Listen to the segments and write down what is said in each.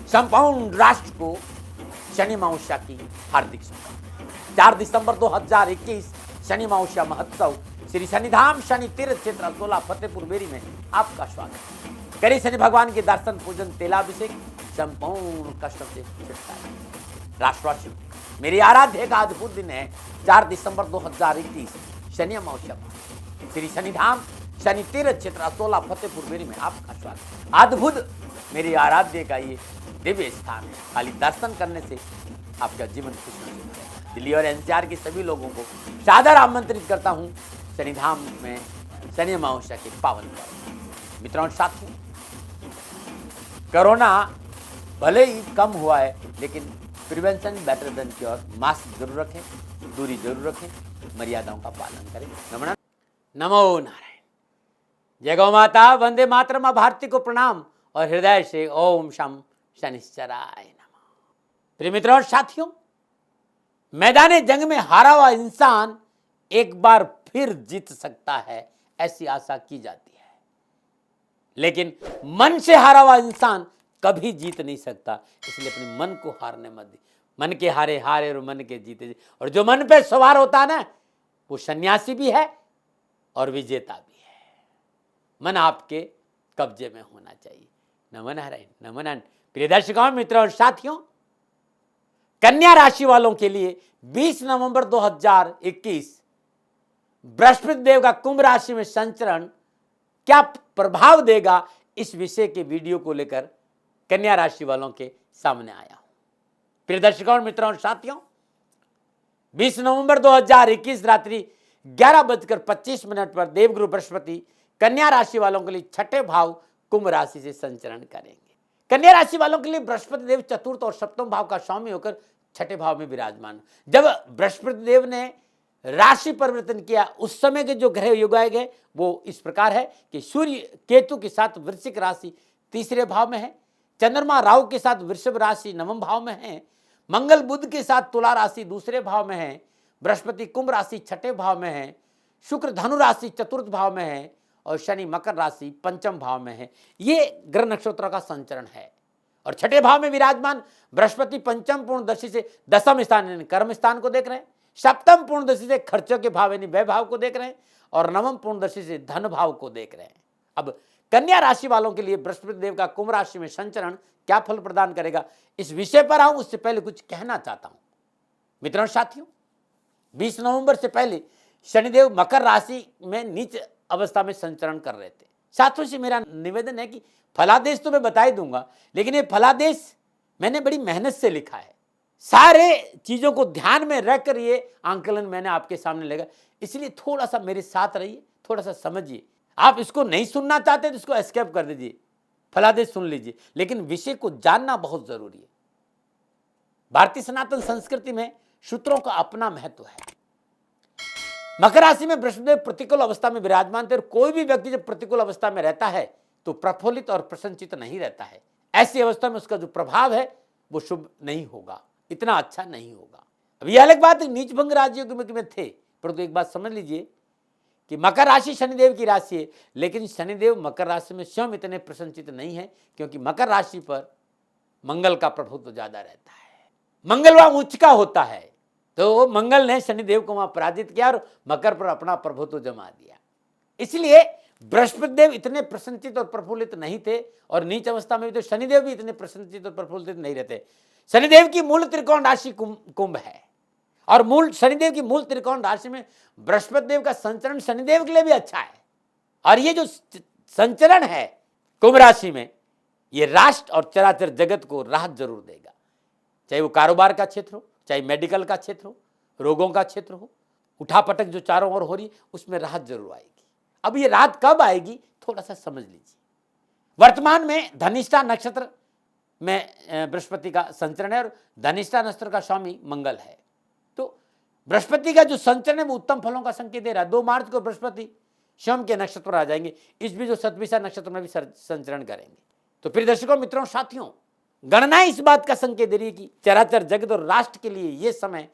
संपूर्ण राष्ट्र को शनि अमावस्या की हार्दिक शुभकामनाएं। 4 दिसंबर 2021 शनि अमावस्या महोत्सव श्री शनिधाम शनि तीर्थ क्षेत्र असोला फतेहपुर बेरी में आपका स्वागत। करें शनि भगवान के दर्शन पूजन तेलाभिषेक, संपूर्ण कष्टों से छुटकारा। राष्ट्रवासियों, मेरी आराध्य का अद्भुत दिन है 4 दिसंबर 2021 शनि अमावस्या श्री शनिधाम शनि तीर्थ क्षेत्र असोला फतेहपुर बेरी में आपका स्वागत। अद्भुत मेरी आराध्य का ये दिव्य स्थान है। खाली दर्शन करने से आपका जीवन खुशनुमा है। दिल्ली और एनसीआर के सभी लोगों को सादर आमंत्रित करता हूं शनिधाम में शनि अमावस्या के पावन पर्व। मित्रों और साथियों, कोरोना भले ही कम हुआ है, लेकिन prevention better than cure. Mask जरूर रखें, दूरी जरूर रखें, मर्यादाओं का पालन करें। नमो नारायण। जय गौ माता, वंदे मातरम, भारती को प्रणाम और हृदय से ओम शम शनिश्चराय नमः। प्रिय मित्रों और साथियों, मैदान जंग में हारा हुआ इंसान एक बार फिर जीत सकता है, ऐसी आशा की जाती है, लेकिन मन से हारा हुआ इंसान कभी जीत नहीं सकता। इसलिए अपने मन को हारने मत दी। मन के हारे हारे और मन के जीते। और जो मन पे सवार होता है ना, वो सन्यासी भी है और विजेता भी है। मन आपके कब्जे में होना चाहिए। नमो नारायण, नमो नारायण। प्रिय दर्शकों, मित्रों और साथियों, कन्या राशि वालों के लिए 20 नवंबर 2021 बृहस्पति देव का कुंभ राशि में संचरण क्या प्रभाव देगा, इस विषय के वीडियो को लेकर कन्या राशि वालों के सामने आया हूं। प्रिय दर्शकों, मित्रों और साथियों, 20 नवंबर 2021 रात्रि 11:25 पर देवगुरु बृहस्पति कन्या राशि वालों के लिए छठे भाव कुंभ राशि से संचरण करेंगे। कन्या राशि वालों के लिए बृहस्पति देव चतुर्थ और सप्तम भाव का स्वामी होकर छठे भाव में विराजमान। जब बृहस्पति देव ने राशि परिवर्तन किया, उस समय के जो ग्रह युगाए गए वो इस प्रकार है कि सूर्य केतु के साथ वृश्चिक राशि तीसरे भाव में है, चंद्रमा राहु के साथ वृषभ राशि नवम भाव में है, मंगल बुध के साथ तुला राशि दूसरे भाव में है, बृहस्पति कुंभ राशि छठे भाव में है, शुक्र धनु राशि चतुर्थ भाव में है और शनि मकर राशि पंचम भाव में है। ये ग्रह नक्षत्रों का संचरण है। और छठे भाव में विराजमान बृहस्पति पंचम पूर्ण दशा से दसम स्थान यानी कर्म स्थान को देख रहे हैं, सप्तम पूर्ण दशा से खर्चों के भाव यानी व्यय भाव को देख रहे हैं और नवम पूर्ण दशा से धन भाव को देख रहे हैं। अब कन्या राशि वालों के लिए बृहस्पति देव का कुंभ राशि में संचरण क्या फल प्रदान करेगा, इस विषय पर आऊं उससे पहले कुछ कहना चाहता हूं। मित्रों और साथियों, 20 नवंबर से पहले शनिदेव मकर राशि में नीच अवस्था में संचरण कर रहे थे। साथियों से मेरा निवेदन है कि फलादेश तो मैं बता ही दूंगा, लेकिन ये फलादेश मैंने बड़ी मेहनत से लिखा है। सारे चीजों को ध्यान में रखकर ये आंकलन मैंने आपके सामने लगा, इसलिए थोड़ा सा मेरे साथ रहिए, थोड़ा सा समझिए। आप इसको नहीं सुनना चाहते तो इसको एस्केप कर दीजिए, फलादेश सुन लीजिए, लेकिन विषय को जानना बहुत जरूरी है। भारतीय सनातन संस्कृति में सूत्रों का अपना महत्व है। मकर राशि में बृहस्पति प्रतिकूल अवस्था में विराजमान थे और कोई भी व्यक्ति जब प्रतिकूल अवस्था में रहता है तो प्रफुल्लित और प्रसन्नचित्त नहीं रहता है। ऐसी अवस्था में उसका जो प्रभाव है वो शुभ नहीं होगा, इतना अच्छा नहीं होगा। अब यह अलग बात है, नीच भंग राजयोग में थे, परंतु एक बात समझ लीजिए कि मकर राशि शनिदेव की राशि है, लेकिन शनिदेव मकर राशि में स्वयं इतने प्रसन्नचित्त नहीं है, क्योंकि मकर राशि पर मंगल का प्रभुत्व ज्यादा रहता है। मंगल वहां उच्च का होता है, तो मंगल ने शनिदेव को वहां पराजित किया और मकर पर अपना प्रभुत्व जमा दिया। इसलिए बृहस्पति देव इतने प्रसन्नचित्त और प्रफुल्लित नहीं थे, और नीच अवस्था में भी तो शनिदेव भी इतने प्रसन्नचित्त और प्रफुल्लित नहीं रहते। शनिदेव की मूल त्रिकोण राशि कुंभ है, और मूल शनिदेव की मूल त्रिकोण राशि में बृहस्पति देव का संचरण शनिदेव के लिए भी अच्छा है। और ये जो संचरण है कुंभ राशि में, ये राष्ट्र और चराचर जगत को राहत जरूर देगा, चाहे वो कारोबार का क्षेत्र हो, चाहे मेडिकल का क्षेत्र हो, रोगों का क्षेत्र हो, उठापटक जो चारों ओर हो रही उसमें राहत जरूर आएगी। अब ये राहत कब आएगी, थोड़ा सा समझ लीजिए। वर्तमान में धनिष्ठा नक्षत्र में बृहस्पति का संचरण है और धनिष्ठा नक्षत्र का स्वामी मंगल है, तो बृहस्पति का जो संचरण है वो उत्तम फलों का संकेत दे रहा है। 2 मार्च को बृहस्पति स्वयं के नक्षत्र पर आ जाएंगे, इस बीच जो सतभिषा नक्षत्र में भी संचरण करेंगे। तो प्रिय दर्शकों, मित्रों, साथियों, गणना इस बात का संकेत दे रही है कि चराचर जगत और राष्ट्र के लिए यह समय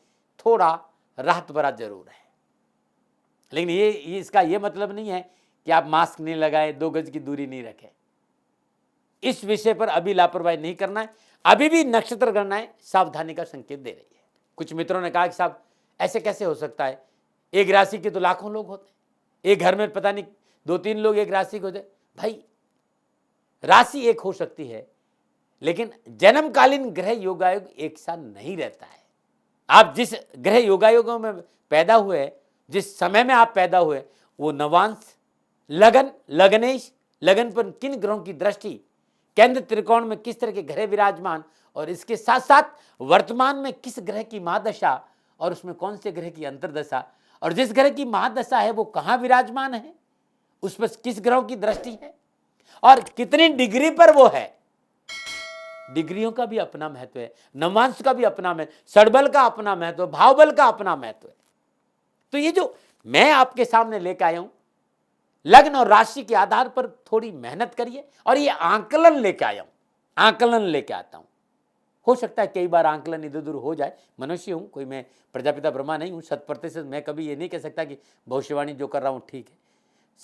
थोड़ा राहत भरा जरूर है। लेकिन ये इसका ये मतलब नहीं है कि आप मास्क नहीं लगाए, 2 गज की दूरी नहीं रखें। इस विषय पर अभी लापरवाही नहीं करना है। अभी भी नक्षत्र गणनाएं सावधानी का संकेत दे रही है। कुछ मित्रों ने कहा कि साहब ऐसे कैसे हो सकता है, एक राशि के तो लाखों लोग होते हैं, एक घर में पता नहीं 2-3 लोग एक राशि के होते। भाई राशि एक हो सकती है, लेकिन जन्मकालीन ग्रह योगायोग एक साथ नहीं रहता है। आप जिस ग्रह योगायोगों में पैदा हुए, जिस समय में आप पैदा हुए, वो नवांश, लगन, लगनेश, लगन पर किन ग्रहों की दृष्टि, केंद्र त्रिकोण में किस तरह के ग्रह विराजमान, और इसके साथ साथ वर्तमान में किस ग्रह की महादशा और उसमें कौन से ग्रह की अंतर्दशा, और जिस ग्रह की महादशा है वो कहाँ विराजमान है, उस पर किस ग्रहों की दृष्टि है और कितनी डिग्री पर वो है। डिग्रियों का भी अपना महत्व है, नवांश का भी अपना महत्व, षडबल का अपना महत्व, भावबल का अपना महत्व है। तो ये जो मैं आपके सामने लेकर आया हूं, लग्न और राशि के आधार पर थोड़ी मेहनत करिए, और ये आंकलन लेके आया हूं, आंकलन लेके आता हूं। हो सकता है कई बार आंकलन इधर उधर हो जाए, मनुष्य हूं, कोई मैं प्रजापिता ब्रह्मा नहीं हूं। 100% मैं कभी ये नहीं कह सकता कि भविष्यवाणी जो कर रहा हूं ठीक है।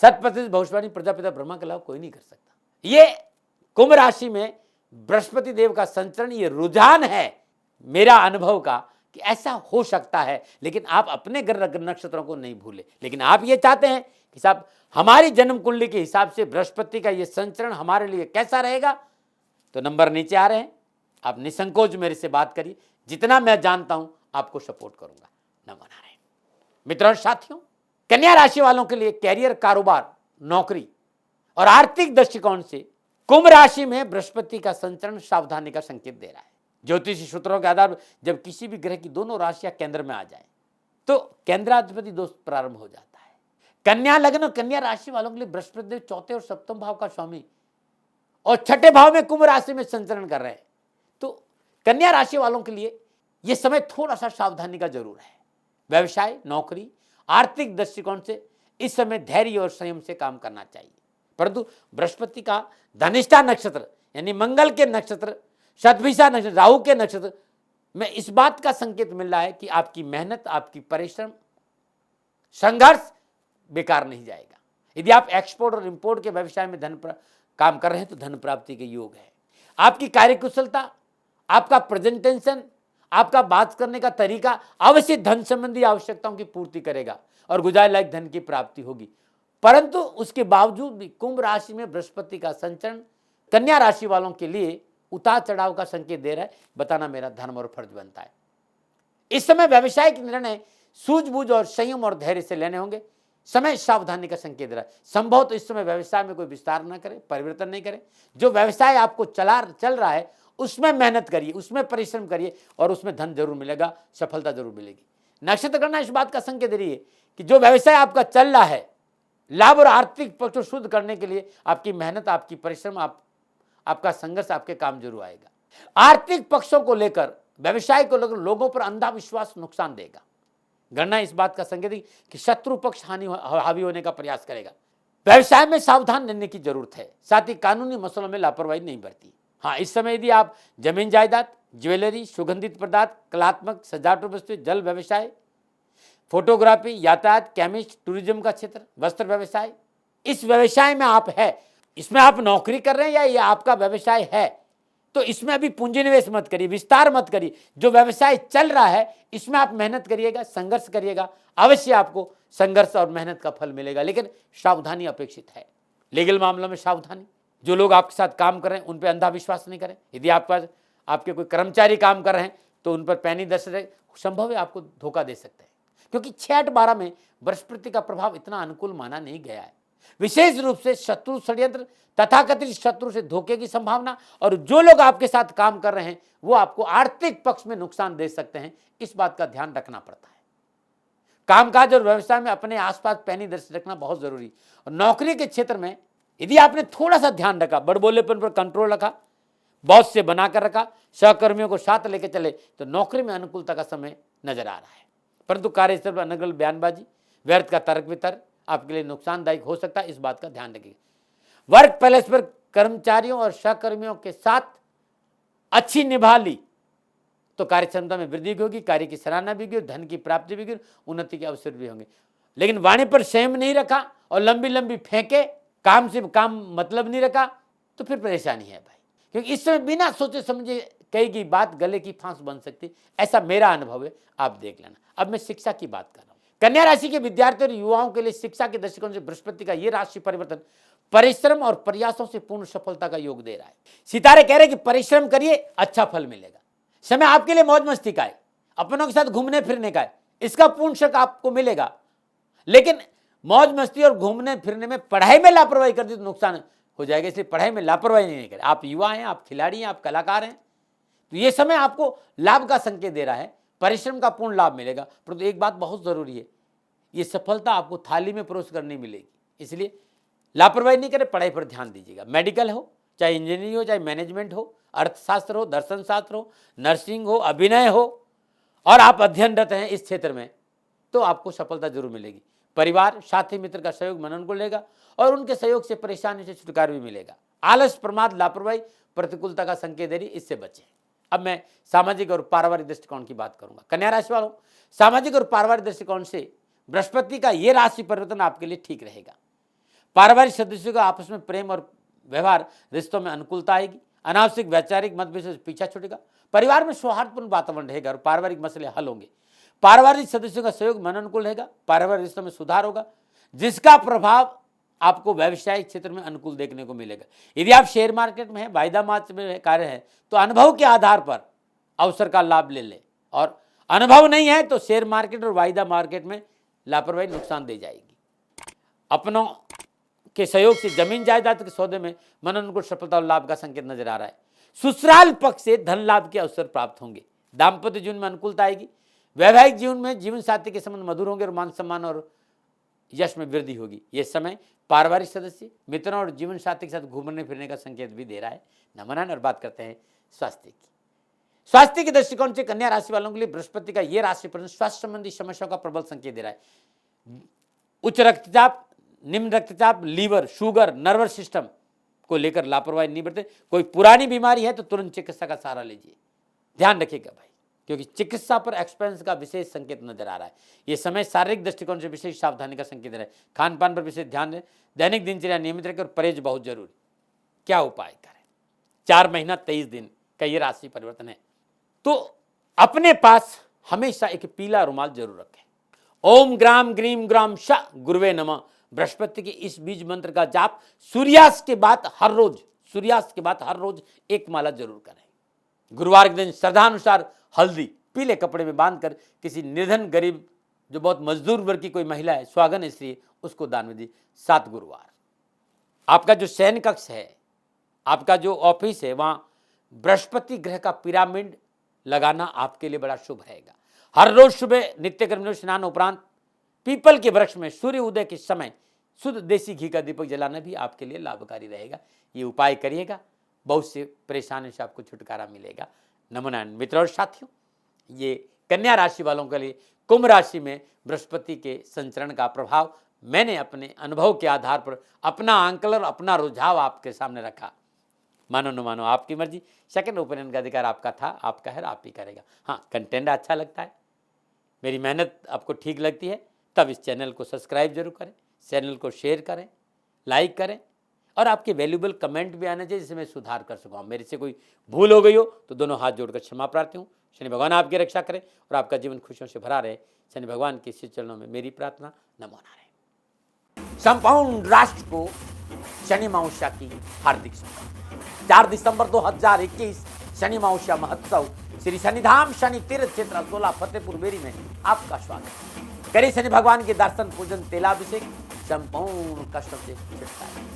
100% भविष्यवाणी प्रजापिता ब्रह्मा के अलावा कोई नहीं कर सकता। ये कुंभ राशि में बृहस्पति देव का संचरण, ये रुझान है मेरा अनुभव का कि ऐसा हो सकता है, लेकिन आप अपने ग्रह नक्षत्रों को नहीं भूले। लेकिन आप ये चाहते हैं कि साहब हमारी जन्म कुंडली के हिसाब से बृहस्पति का ये संचरण हमारे लिए कैसा रहेगा, तो नंबर नीचे आ रहे हैं, आप निसंकोच मेरे से बात करिए, जितना मैं जानता हूं आपको सपोर्ट करूंगा। नमो नारायण। मित्रों और साथियों, कन्या राशि वालों के लिए कैरियर, कारोबार, नौकरी और आर्थिक दृष्टिकोण से कुंभ राशि में बृहस्पति का संचरण सावधानी का संकेत दे रहा है। ज्योतिषी सूत्रों के आधार पर जब किसी भी ग्रह की दोनों राशियां केंद्र में आ जाए तो केंद्राधिपति दोष प्रारंभ हो जाता है। कन्या लग्न और कन्या राशि वालों के लिए बृहस्पति देव चौथे और सप्तम भाव का स्वामी और छठे भाव में कुंभ राशि में संचरण कर रहे हैं। तो कन्या राशि वालों के लिए यह समय थोड़ा सा सावधानी का जरूर है। व्यवसाय, नौकरी, आर्थिक दृष्टिकोण से इस समय धैर्य और संयम से काम करना चाहिए। परंतु बृहस्पति का धनिष्ठा नक्षत्र यानी मंगल के नक्षत्र, शतभिषा नक्षत्र, राहु के नक्षत्र में इस बात का संकेत मिल रहा है कि आपकी मेहनत, आपकी परिश्रम, संघर्ष बेकार नहीं जाएगा। यदि आप एक्सपोर्ट और इंपोर्ट के व्यवसाय में काम कर रहे हैं तो धन प्राप्ति के योग है। आपकी कार्यकुशलता, आपका प्रेजेंटेशन, आपका बात करने का तरीका अवश्य धन संबंधी आवश्यकताओं की पूर्ति करेगा और गुजारे लायक धन की प्राप्ति होगी। परंतु उसके बावजूद भी कुंभ राशि में बृहस्पति का संचरण कन्या राशि वालों के लिए उतार चढ़ाव का संकेत दे रहा है। बताना मेरा धर्म और फर्ज बनता है। इस समय व्यवसायिक निर्णय सूझबूझ और संयम और धैर्य से लेने होंगे। समय सावधानी का संकेत दे रहा है। संभव तो इस समय व्यवसाय में कोई विस्तार न करे, परिवर्तन नहीं करे। जो व्यवसाय आपको चल रहा है उसमें मेहनत करिए, उसमें परिश्रम करिए और उसमें धन जरूर मिलेगा, सफलता जरूर मिलेगी। नक्षत्र गणना इस बात का संकेत दे रही है कि जो व्यवसाय आपका चल रहा है, लाभ और आर्थिक पक्ष को शुद्ध करने के लिए आपकी मेहनत, आपकी परिश्रम, आपका संघर्ष आपके काम जरूर आएगा। आर्थिक पक्षों को लेकर, व्यवसाय को लेकर लोगों पर अंधा विश्वास नुकसान देगा। गणना इस बात का संकेत है कि शत्रु पक्ष हावी होने का प्रयास करेगा। व्यवसाय में सावधान रहने की जरूरत है। साथ ही कानूनी मसलों में लापरवाही नहीं बरती। हाँ, इस समय यदि आप जमीन जायदाद, ज्वेलरी, सुगंधित पदार्थ, कलात्मक सजावट वस्तु, जल व्यवसाय, फोटोग्राफी, यातायात, केमिस्ट, टूरिज्म का क्षेत्र, वस्त्र व्यवसाय, इस व्यवसाय में आप है, इसमें आप नौकरी कर रहे हैं या ये आपका व्यवसाय है, तो इसमें अभी पूंजी निवेश मत करिए, विस्तार मत करिए। जो व्यवसाय चल रहा है इसमें आप मेहनत करिएगा, संघर्ष करिएगा, अवश्य आपको संघर्ष और मेहनत का फल मिलेगा, लेकिन सावधानी अपेक्षित है। लीगल मामलों में सावधानी। जो लोग आपके साथ काम कर रहे हैं उन पर अंधा विश्वास नहीं करें। यदि आपके कोई कर्मचारी काम कर रहे हैं तो उन पर पैनी दस रहे, संभव है आपको धोखा दे सकते हैं, क्योंकि 6-8-12 में बृहस्पति का प्रभाव इतना अनुकूल माना नहीं गया है। विशेष रूप से शत्रु षड्यंत्र, तथाकथित शत्रु से धोखे की संभावना, और जो लोग आपके साथ काम कर रहे हैं वो आपको आर्थिक पक्ष में नुकसान दे सकते हैं। इस बात का ध्यान रखना पड़ता है। कामकाज और व्यवसाय में अपने आसपास पैनी दृष्टि रखना बहुत जरूरी। और नौकरी के क्षेत्र में यदि आपने थोड़ा सा ध्यान रखा, बड़बोलेपन पर कंट्रोल रखा, बॉस से बनाकर रखा, सहकर्मियों को साथ लेकर चले, तो नौकरी में अनुकूलता का समय नजर आ रहा है। परंतु कार्यस्थल पर अनर्गल बयानबाजी, व्यर्थ का तर्क वितर्क आपके लिए नुकसानदायक हो सकता है। इस बात का ध्यान रखिए। वर्क प्लेस पर कर्मचारियों और सहकर्मियों के साथ अच्छी निभा ली तो कार्य क्षमता में वृद्धि होगी, कार्य की सराहना भी होगी, धन की प्राप्ति भी होगी, उन्नति के अवसर भी होंगे। लेकिन वाणी पर संयम नहीं रखा और लंबी लंबी फेंके, काम से काम मतलब नहीं रखा, तो फिर परेशानी है भाई। क्योंकि इस समय बिना सोचे समझे कई बात गले की फांस बन सकती, ऐसा मेरा अनुभव है, आप देख लेना। अब मैं शिक्षा की बात कर रहा हूं। कन्या राशि के विद्यार्थियों और युवाओं के लिए शिक्षा के दृष्टिकोण से बृहस्पति का यह राशि परिवर्तन परिश्रम और प्रयासों से पूर्ण सफलता का योग दे रहा है। सितारे कह रहे हैं कि परिश्रम करिए, अच्छा फल मिलेगा। समय आपके लिए मौज मस्ती का है, अपनों के साथ घूमने फिरने का है, इसका पूर्ण शक आपको मिलेगा। लेकिन मौज मस्ती और घूमने फिरने में पढ़ाई में लापरवाही कर दी तो नुकसान हो जाएगा, इसलिए पढ़ाई में लापरवाही नहीं करें। आप युवा हैं, आप खिलाड़ी हैं, आप कलाकार हैं, तो ये समय आपको लाभ का संकेत दे रहा है, परिश्रम का पूर्ण लाभ मिलेगा। परंतु एक बात बहुत जरूरी है, ये सफलता आपको थाली में परोस कर नहीं मिलेगी, इसलिए लापरवाही नहीं करें, पढ़ाई पर ध्यान दीजिएगा। मेडिकल हो, चाहे इंजीनियरिंग हो, चाहे मैनेजमेंट हो, अर्थशास्त्र हो, दर्शन शास्त्र हो, नर्सिंग हो, अभिनय हो, और आप अध्ययनरत हैं इस क्षेत्र में, तो आपको सफलता जरूर मिलेगी। परिवार, साथी, मित्र का सहयोग मन अनुकूल रहेगा और उनके सहयोग से परेशानी से छुटकारा भी मिलेगा। आलस, प्रमाद, लापरवाही प्रतिकूलता का संकेत दे रही, इससे बचें। अब मैं सामाजिक और पारिवारिक दृष्टिकोण की बात करूंगा। कन्या राशि वालों, सामाजिक और पारिवारिक दृष्टिकोण से बृहस्पति का यह राशि परिवर्तन आपके लिए ठीक रहेगा। पारिवारिक सदस्यों का आपस में प्रेम और व्यवहार रिश्तों में अनुकूलता आएगी। अनावश्यक वैचारिक मतभेद से पीछा छूटेगा। परिवार में सौहार्दपूर्ण वातावरण रहेगा और पारिवारिक मसले हल होंगे। पारिवारिक सदस्यों का सहयोग मन अनुकूल रहेगा। पारिवारिक रिश्तों में सुधार होगा, जिसका प्रभाव आपको व्यवसायिक क्षेत्र में अनुकूल देखने को मिलेगा। यदि आप शेयर मार्केट में है, वायदा मार्केट में कार्य है, तो अनुभव के आधार पर अवसर का लाभ ले लें, और अनुभव नहीं है तो शेयर मार्केट और वायदा मार्केट में लापरवाही नुकसान दे जाएगी। अपनों के सहयोग से जमीन जायदाद के सौदे में मन अनुकूल सफलता और लाभ का संकेत नजर आ रहा है। ससुराल पक्ष से धन लाभ के अवसर प्राप्त होंगे। दाम्पत्य जीवन में अनुकूलता आएगी। वैवाहिक जीवन में जीवन साथी के संबंध मधुर होंगे और मान सम्मान और यश में वृद्धि होगी। यह समय पारिवारिक सदस्य, मित्रों और जीवन साथी के साथ घूमने फिरने का संकेत भी दे रहा है। नमन। और बात करते हैं स्वास्थ्य की। स्वास्थ्य के दृष्टिकोण से कन्या राशि वालों के लिए बृहस्पति का यह राशि पर स्वास्थ्य संबंधी समस्याओं का प्रबल संकेत दे रहा है। उच्च रक्तचाप, निम्न रक्तचाप, लीवर, शुगर, नर्वस सिस्टम को लेकर लापरवाही नहीं बरतें। कोई पुरानी बीमारी है तो तुरंत चिकित्सा का सहारा लीजिए। ध्यान रखिएगा भाई, क्योंकि चिकित्सा पर एक्सपेंस का विशेष संकेत नजर आ रहा है। यह समय शारीरिक दृष्टिकोण से विशेष सावधानी का संकेत है। खान पान पर विशेष ध्यान दें। दैनिक दिनचर्या नियमित रखें और परहेज बहुत जरूरी। क्या उपाय करें? 4 महीना 23 दिन का यह राशि परिवर्तन है, तो अपने पास हमेशा एक पीला रुमाल जरूर रखें। ओम ग्राम ग्रीम ग्राम श गुरुवे नमः बृहस्पति के इस बीज मंत्र का जाप सूर्यास्त के बाद हर रोज एक माला जरूर करें। गुरुवार के दिन श्रद्धानुसार हल्दी पीले कपड़े में बांधकर किसी निर्धन गरीब, जो बहुत मजदूर वर्ग की कोई महिला है, स्वागन स्त्री, उसको दान में दी। 7 गुरुवार आपका जो शयन कक्ष है, आपका जो ऑफिस है, वहां बृहस्पति ग्रह का पिरामिड लगाना आपके लिए बड़ा शुभ रहेगा। हर रोज सुबह नित्य कर्म स्नान उपरांत पीपल के वृक्ष में सूर्य उदय के समय शुद्ध देसी घी का दीपक जलाना भी आपके लिए लाभकारी रहेगा। ये उपाय करिएगा, बहुत से परेशानी से आपको छुटकारा मिलेगा। नमन। मित्रों और साथियों, ये कन्या राशि वालों के लिए कुंभ राशि में बृहस्पति के संचरण का प्रभाव मैंने अपने अनुभव के आधार पर अपना आंकलन और अपना रुझाव आपके सामने रखा। मानो न मानो आपकी मर्जी, सेकंड ओपिनियन का अधिकार आपका था, आपका है, आप ही करेगा। हाँ, कंटेंट अच्छा लगता है, मेरी मेहनत आपको ठीक लगती है, तब इस चैनल को सब्सक्राइब जरूर करें, चैनल को शेयर करें, लाइक करें, और आपके वैल्यूबल कमेंट भी आने चाहिए जिससे मैं सुधार कर सकूँ। मेरे से कोई भूल हो गई हो तो दोनों हाथ जोड़कर क्षमा प्रार्थी हूँ। शनि भगवान आपकी रक्षा करें और आपका जीवन खुशियों से भरा रहे। शनि भगवान के श्री चरणों में मेरी प्रार्थना। नमो नारायण। संपूर्ण राष्ट्र को शनि अमावस्या की हार्दिक शुभकामनाएं। 4 दिसंबर 2021 शनि अमावस्या महोत्सव श्री शनिधाम शनि तीर्थ क्षेत्र अतोला फतेहपुर बेरी में आपका स्वागत। करें शनि भगवान के दर्शन, पूजन, तेलाभिषेक, संपूर्ण कष्टों से छुटकारा।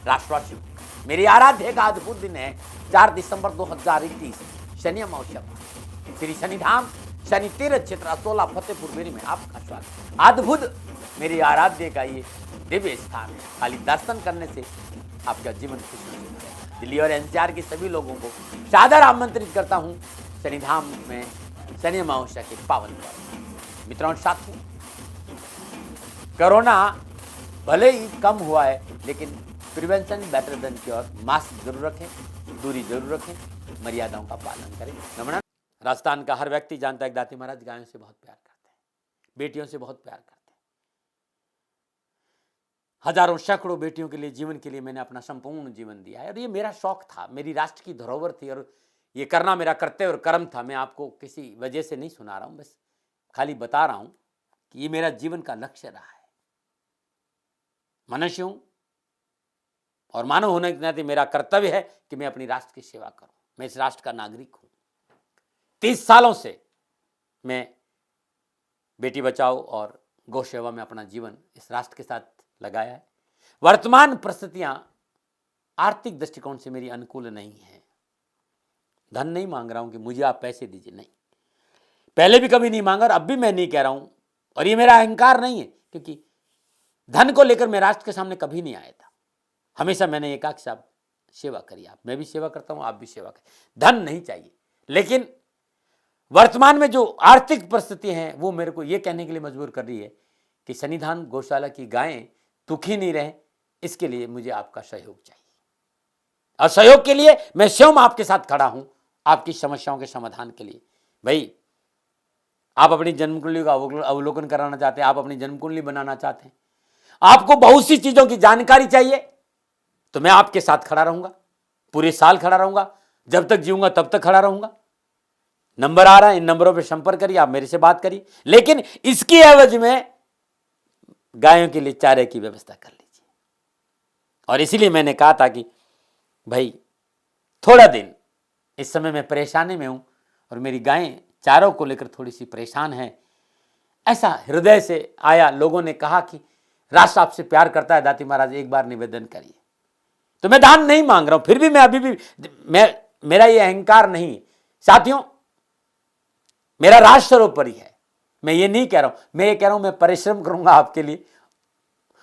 राष्ट्रवासियों, मेरी आराध्य का अद्भुत दिन है 4 दिसंबर 2021 शनि अमावस्या श्री शनिधाम शनि तीर्थ क्षेत्र अतोला फतेहपुर बेरी में आपका स्वागत। अद्भुत मेरी आराध्य का ये दिव्य स्थान है, खाली दर्शन करने से आपका जीवन खुशी होगा। दिल्ली और एनसीआर के सभी लोगों को सादर आमंत्रित करता हूँ शनिधाम में शनि अमावस्या के पावन पर्व। मित्रों और साथियों, कोरोना भले ही कम हुआ है, लेकिन prevention better than cure. Mask जरूर रखें, दूरी जरूर रखें, मर्यादाओं का पालन करें। नमन। राजस्थान का हर व्यक्ति जानता है कि दाती महाराज गायों से बहुत प्यार करते हैं, बेटियों से बहुत प्यार करते हैं। हजारों सैकड़ों बेटियों के लिए, जीवन के लिए मैंने अपना संपूर्ण जीवन दिया है, और ये मेरा शौक था, मेरी राष्ट्र की धरोहर थी, और ये करना मेरा कर्तव्य और कर्म था। मैं आपको किसी वजह से नहीं सुना रहा हूं, बस खाली बता रहा हूं कि ये मेरा जीवन का लक्ष्य रहा है। मनुष्य हूं और मानव होने के नाते मेरा कर्तव्य है कि मैं अपनी राष्ट्र की सेवा करूं। मैं इस राष्ट्र का नागरिक हूं। 30 सालों से मैं बेटी बचाओ और गौ सेवा में अपना जीवन इस राष्ट्र के साथ लगाया है। वर्तमान परिस्थितियां आर्थिक दृष्टिकोण से मेरी अनुकूल नहीं है। धन नहीं मांग रहा हूं कि मुझे आप पैसे दीजिए, नहीं, पहले भी कभी नहीं मांगा और अब भी मैं नहीं कह रहा हूं। और ये मेरा अहंकार नहीं है, क्योंकि धन को लेकर मैं राष्ट्र के सामने कभी नहीं आया था। हमेशा मैंने ये कहा कि साहब सेवा करिए, आप, मैं भी सेवा करता हूं, आप भी सेवा करिए, धन नहीं चाहिए। लेकिन वर्तमान में जो आर्थिक परिस्थिति है वो मेरे को ये कहने के लिए मजबूर कर रही है कि सन्निधान गौशाला की गायें दुखी नहीं रहे, इसके लिए मुझे आपका सहयोग चाहिए। और सहयोग के लिए मैं स्वयं आपके साथ खड़ा हूं, आपकी समस्याओं के समाधान के लिए। भाई, आप अपनी जन्म कुंडली का अवलोकन कराना चाहते हैं, आप अपनी जन्म कुंडली बनाना चाहते हैं, आपको बहुत सी चीजों की जानकारी चाहिए, तो मैं आपके साथ खड़ा रहूंगा, पूरे साल खड़ा रहूंगा, जब तक जीऊंगा तब तक खड़ा रहूंगा। नंबर आ रहा है, इन नंबरों पे संपर्क करिए, आप मेरे से बात करिए, लेकिन इसकी एवज में गायों के लिए चारे की व्यवस्था कर लीजिए। और इसीलिए मैंने कहा था कि भाई थोड़ा दिन, इस समय मैं परेशानी में हूं और मेरी गायें चारों को लेकर थोड़ी सी परेशान है। ऐसा हृदय से आया, लोगों ने कहा कि राष्ट्र आपसे प्यार करता है दाती महाराज, एक बार निवेदन करिए। तो मैं दान नहीं मांग रहा हूं, फिर भी मैं अभी भी, मेरा ये अहंकार नहीं है साथियों, मेरा राष्ट्र सर्वोपरि है। मैं ये नहीं कह रहा हूं, मैं ये कह रहा हूं मैं परिश्रम करूंगा आपके लिए,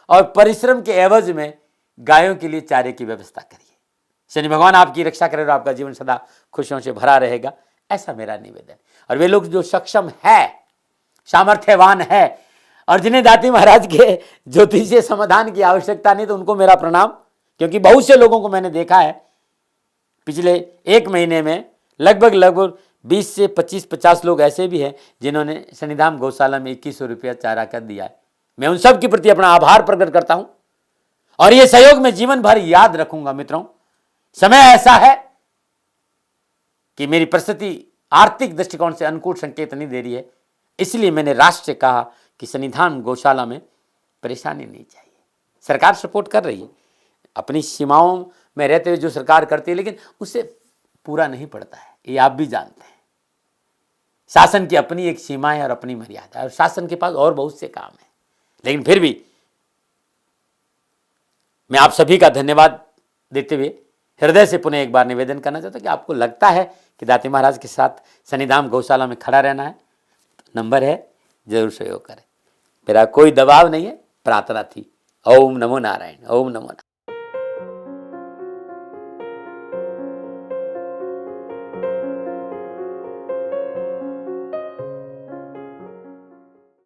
और परिश्रम के एवज में गायों के लिए चारे की व्यवस्था करिए। शनि भगवान आपकी रक्षा करे और आपका जीवन सदा खुशियों से भरा रहेगा, ऐसा मेरा निवेदन। और वे लोग जो सक्षम है, सामर्थ्यवान है, और जिन्हें दाती महाराज के ज्योतिषीय समाधान की आवश्यकता नहीं, तो उनको मेरा प्रणाम। क्योंकि बहुत से लोगों को मैंने देखा है पिछले 1 महीने में, लगभग 20 से 25-50 लोग ऐसे भी हैं जिन्होंने शनिधाम गौशाला में 2100 रुपया चारा कर दिया है। मैं उन सब के प्रति अपना आभार प्रकट करता हूं और ये सहयोग में जीवन भर याद रखूंगा। मित्रों, समय ऐसा है कि मेरी परिस्थिति आर्थिक दृष्टिकोण से अनुकूल संकेत नहीं दे रही है, इसलिए मैंने राष्ट्र से कहा कि सन्निधान गौशाला में परेशानी नहीं चाहिए। सरकार सपोर्ट कर रही है, अपनी सीमाओं में रहते हुए जो सरकार करती है, लेकिन उससे पूरा नहीं पड़ता है, ये आप भी जानते हैं। शासन की अपनी एक सीमा है और अपनी मर्यादा है, और शासन के पास और बहुत से काम है। लेकिन फिर भी मैं आप सभी का धन्यवाद देते हुए हृदय से पुनः एक बार निवेदन करना चाहता हूं कि आपको लगता है कि दाती महाराज के साथ सन्निधाम गौशाला में खड़ा रहना है, तो नंबर है, जरूर सहयोग करें। मेरा कोई दबाव नहीं है, प्रार्थना थी। ओम नमो नारायण, ओम नमो नारायण।